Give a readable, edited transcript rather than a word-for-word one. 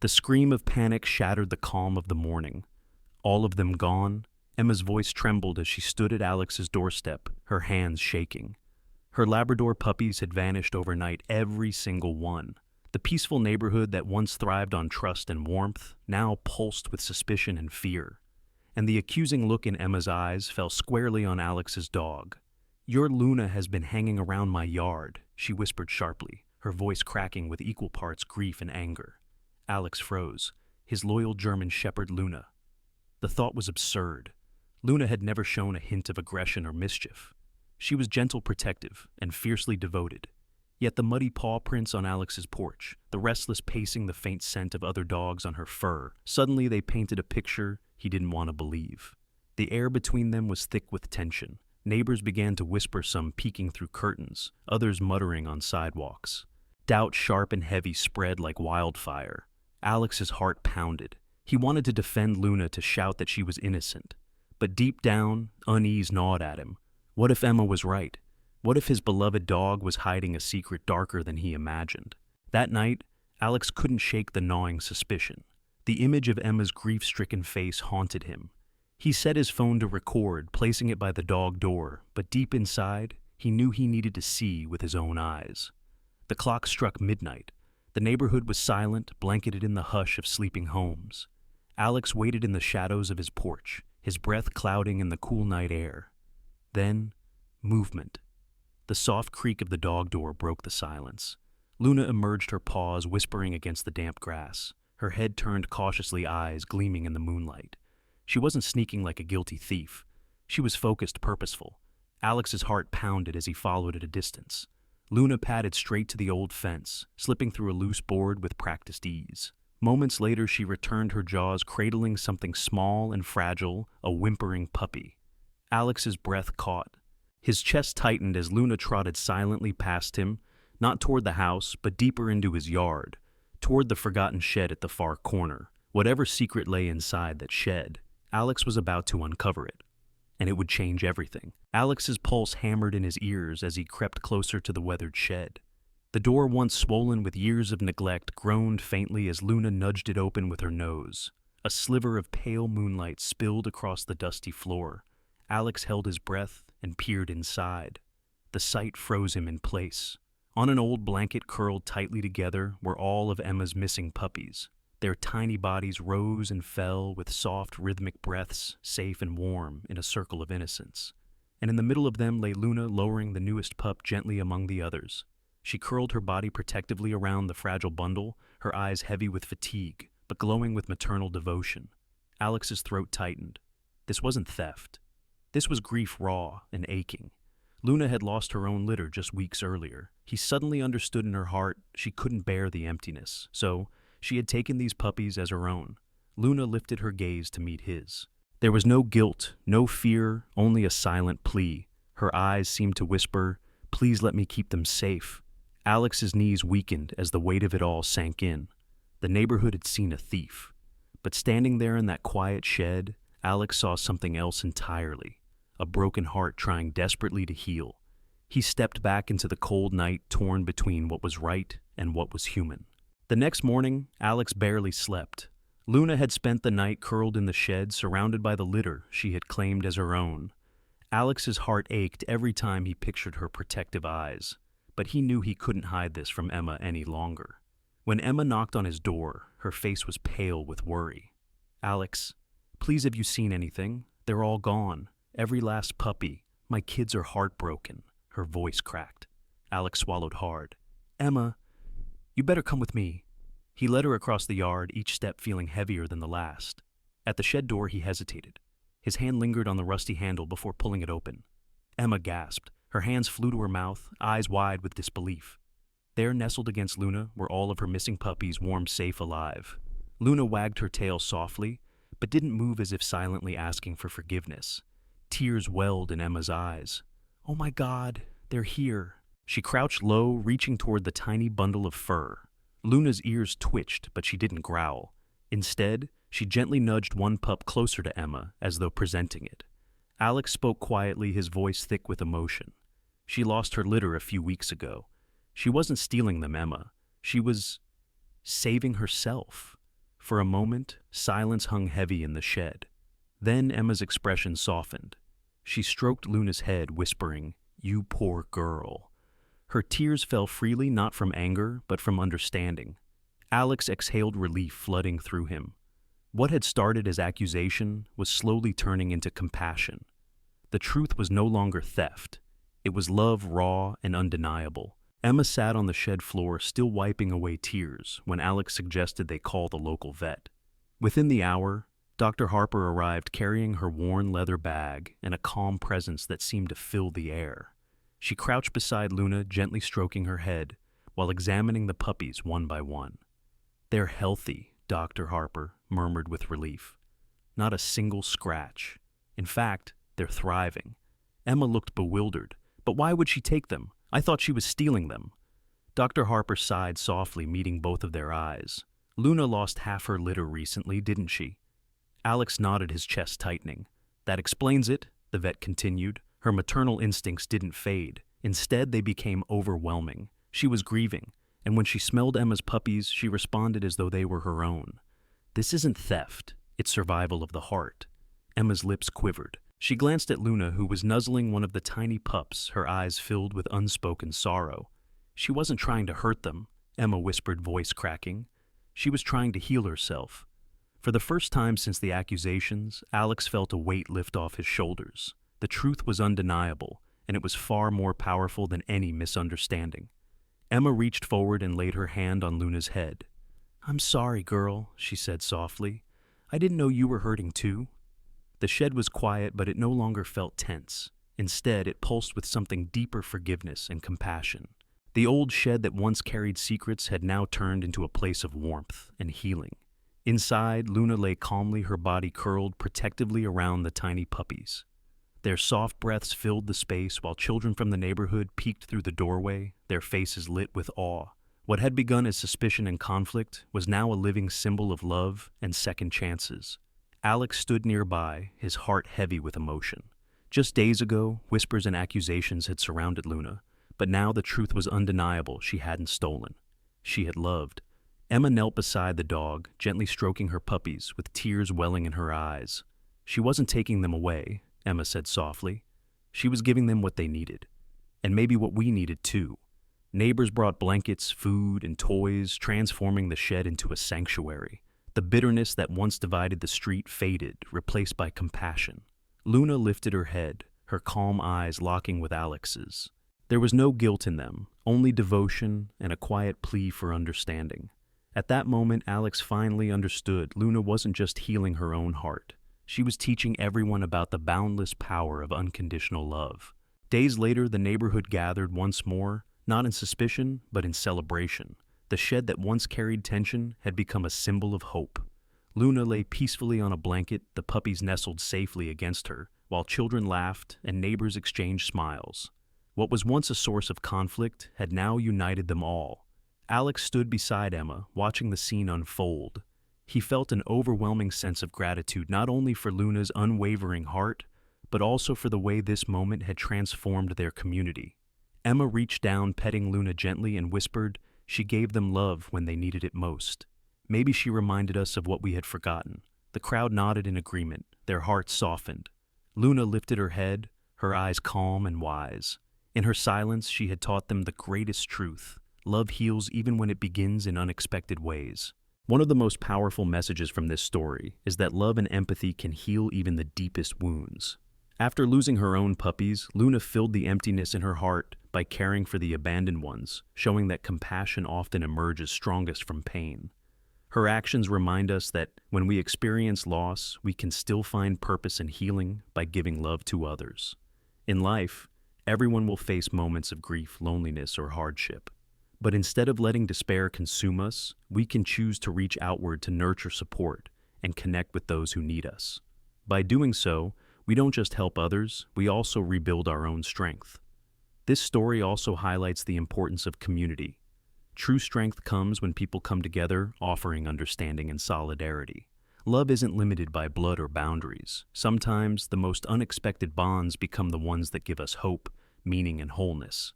The scream of panic shattered the calm of the morning. All of them gone, Emma's voice trembled as she stood at Alex's doorstep, her hands shaking. Her Labrador puppies had vanished overnight, every single one. The peaceful neighborhood that once thrived on trust and warmth now pulsed with suspicion and fear. And the accusing look in Emma's eyes fell squarely on Alex's dog. "Your Luna has been hanging around my yard," she whispered sharply, her voice cracking with equal parts grief and anger. Alex froze. His loyal German shepherd Luna. The thought was absurd. Luna had never shown a hint of aggression or mischief. She was gentle, protective, and fiercely devoted. Yet the muddy paw prints on Alex's porch, the restless pacing, the faint scent of other dogs on her fur, suddenly they painted a picture he didn't want to believe. The air between them was thick with tension. Neighbors began to whisper, some peeking through curtains, others muttering on sidewalks. Doubt, sharp and heavy, spread like wildfire. Alex's heart pounded. He wanted to defend Luna, to shout that she was innocent. But deep down, unease gnawed at him. What if Emma was right? What if his beloved dog was hiding a secret darker than he imagined? That night, Alex couldn't shake the gnawing suspicion. The image of Emma's grief-stricken face haunted him. He set his phone to record, placing it by the dog door, but deep inside, he knew he needed to see with his own eyes. The clock struck midnight. The neighborhood was silent, blanketed in the hush of sleeping homes. Alex waited in the shadows of his porch, his breath clouding in the cool night air. Then, movement. The soft creak of the dog door broke the silence. Luna emerged, her paws whispering against the damp grass, her head turned cautiously, eyes gleaming in the moonlight. She wasn't sneaking like a guilty thief. She was focused, purposeful. Alex's heart pounded as he followed at a distance. Luna padded straight to the old fence, slipping through a loose board with practiced ease. Moments later, she returned, her jaws cradling something small and fragile, a whimpering puppy. Alex's breath caught. His chest tightened as Luna trotted silently past him, not toward the house, but deeper into his yard, toward the forgotten shed at the far corner. Whatever secret lay inside that shed, Alex was about to uncover it. And it would change everything. Alex's pulse hammered in his ears as he crept closer to the weathered shed. The door, once swollen with years of neglect, groaned faintly as Luna nudged it open with her nose. A sliver of pale moonlight spilled across the dusty floor. Alex held his breath and peered inside. The sight froze him in place. On an old blanket curled tightly together were all of Emma's missing puppies. Their tiny bodies rose and fell with soft, rhythmic breaths, safe and warm in a circle of innocence. And in the middle of them lay Luna, lowering the newest pup gently among the others. She curled her body protectively around the fragile bundle, her eyes heavy with fatigue, but glowing with maternal devotion. Alex's throat tightened. This wasn't theft. This was grief, raw and aching. Luna had lost her own litter just weeks earlier. He suddenly understood in her heart she couldn't bear the emptiness, so she had taken these puppies as her own. Luna lifted her gaze to meet his. There was no guilt, no fear, only a silent plea. Her eyes seemed to whisper, "Please let me keep them safe." Alex's knees weakened as the weight of it all sank in. The neighborhood had seen a thief. But standing there in that quiet shed, Alex saw something else entirely. A broken heart trying desperately to heal. He stepped back into the cold night, torn between what was right and what was human. The next morning, Alex barely slept. Luna had spent the night curled in the shed, surrounded by the litter she had claimed as her own. Alex's heart ached every time he pictured her protective eyes, but he knew he couldn't hide this from Emma any longer. When Emma knocked on his door, her face was pale with worry. "Alex, please, have you seen anything? They're all gone. Every last puppy. My kids are heartbroken." Her voice cracked. Alex swallowed hard. "Emma, you better come with me." He led her across the yard, each step feeling heavier than the last. At the shed door, he hesitated. His hand lingered on the rusty handle before pulling it open. Emma gasped. Her hands flew to her mouth, eyes wide with disbelief. There, nestled against Luna, were all of her missing puppies, warm, safe, alive. Luna wagged her tail softly, but didn't move, as if silently asking for forgiveness. Tears welled in Emma's eyes. "Oh my God, they're here." She crouched low, reaching toward the tiny bundle of fur. Luna's ears twitched, but she didn't growl. Instead, she gently nudged one pup closer to Emma, as though presenting it. Alex spoke quietly, his voice thick with emotion. She lost her litter a few weeks ago. She wasn't stealing them, Emma. She was saving herself. For a moment, silence hung heavy in the shed. Then Emma's expression softened. She stroked Luna's head, whispering, "You poor girl." Her tears fell freely, not from anger, but from understanding. Alex exhaled relief, flooding through him. What had started as accusation was slowly turning into compassion. The truth was no longer theft. It was love, raw and undeniable. Emma sat on the shed floor, still wiping away tears, when Alex suggested they call the local vet. Within the hour, Dr. Harper arrived carrying her worn leather bag and a calm presence that seemed to fill the air. She crouched beside Luna, gently stroking her head, while examining the puppies one by one. "They're healthy," Dr. Harper murmured with relief. "Not a single scratch. In fact, they're thriving." Emma looked bewildered. "But why would she take them? I thought she was stealing them." Dr. Harper sighed softly, meeting both of their eyes. "Luna lost half her litter recently, didn't she?" Alex nodded, his chest tightening. "That explains it," the vet continued. Her maternal instincts didn't fade. Instead, they became overwhelming. She was grieving, and when she smelled Emma's puppies, she responded as though they were her own. "This isn't theft. It's survival of the heart." Emma's lips quivered. She glanced at Luna, who was nuzzling one of the tiny pups, her eyes filled with unspoken sorrow. "She wasn't trying to hurt them," Emma whispered, voice cracking. "She was trying to heal herself." For the first time since the accusations, Alex felt a weight lift off his shoulders. The truth was undeniable, and it was far more powerful than any misunderstanding. Emma reached forward and laid her hand on Luna's head. "I'm sorry, girl," she said softly. "I didn't know you were hurting too." The shed was quiet, but it no longer felt tense. Instead, it pulsed with something deeper: forgiveness and compassion. The old shed that once carried secrets had now turned into a place of warmth and healing. Inside, Luna lay calmly, her body curled protectively around the tiny puppies. Their soft breaths filled the space, while children from the neighborhood peeked through the doorway, their faces lit with awe. What had begun as suspicion and conflict was now a living symbol of love and second chances. Alex stood nearby, his heart heavy with emotion. Just days ago, whispers and accusations had surrounded Luna, but now the truth was undeniable: she hadn't stolen. She had loved. Emma knelt beside the dog, gently stroking her puppies, with tears welling in her eyes. "She wasn't taking them away," Emma said softly. "She was giving them what they needed. And maybe what we needed too." Neighbors brought blankets, food, and toys, transforming the shed into a sanctuary. The bitterness that once divided the street faded, replaced by compassion. Luna lifted her head, her calm eyes locking with Alex's. There was no guilt in them, only devotion and a quiet plea for understanding. At that moment, Alex finally understood Luna wasn't just healing her own heart. She was teaching everyone about the boundless power of unconditional love. Days later, the neighborhood gathered once more, not in suspicion, but in celebration. The shed that once carried tension had become a symbol of hope. Luna lay peacefully on a blanket, the puppies nestled safely against her, while children laughed and neighbors exchanged smiles. What was once a source of conflict had now united them all. Alex stood beside Emma, watching the scene unfold. He felt an overwhelming sense of gratitude, not only for Luna's unwavering heart, but also for the way this moment had transformed their community. Emma reached down, petting Luna gently, and whispered, "She gave them love when they needed it most." Maybe she reminded us of what we had forgotten. The crowd nodded in agreement, their hearts softened. Luna lifted her head, her eyes calm and wise. In her silence, she had taught them the greatest truth: love heals even when it begins in unexpected ways. One of the most powerful messages from this story is that love and empathy can heal even the deepest wounds. After losing her own puppies, Luna filled the emptiness in her heart by caring for the abandoned ones, showing that compassion often emerges strongest from pain. Her actions remind us that when we experience loss, we can still find purpose and healing by giving love to others. In life, everyone will face moments of grief, loneliness, or hardship. But instead of letting despair consume us, we can choose to reach outward to nurture support and connect with those who need us. By doing so, we don't just help others, we also rebuild our own strength. This story also highlights the importance of community. True strength comes when people come together, offering understanding and solidarity. Love isn't limited by blood or boundaries. Sometimes the most unexpected bonds become the ones that give us hope, meaning, and wholeness.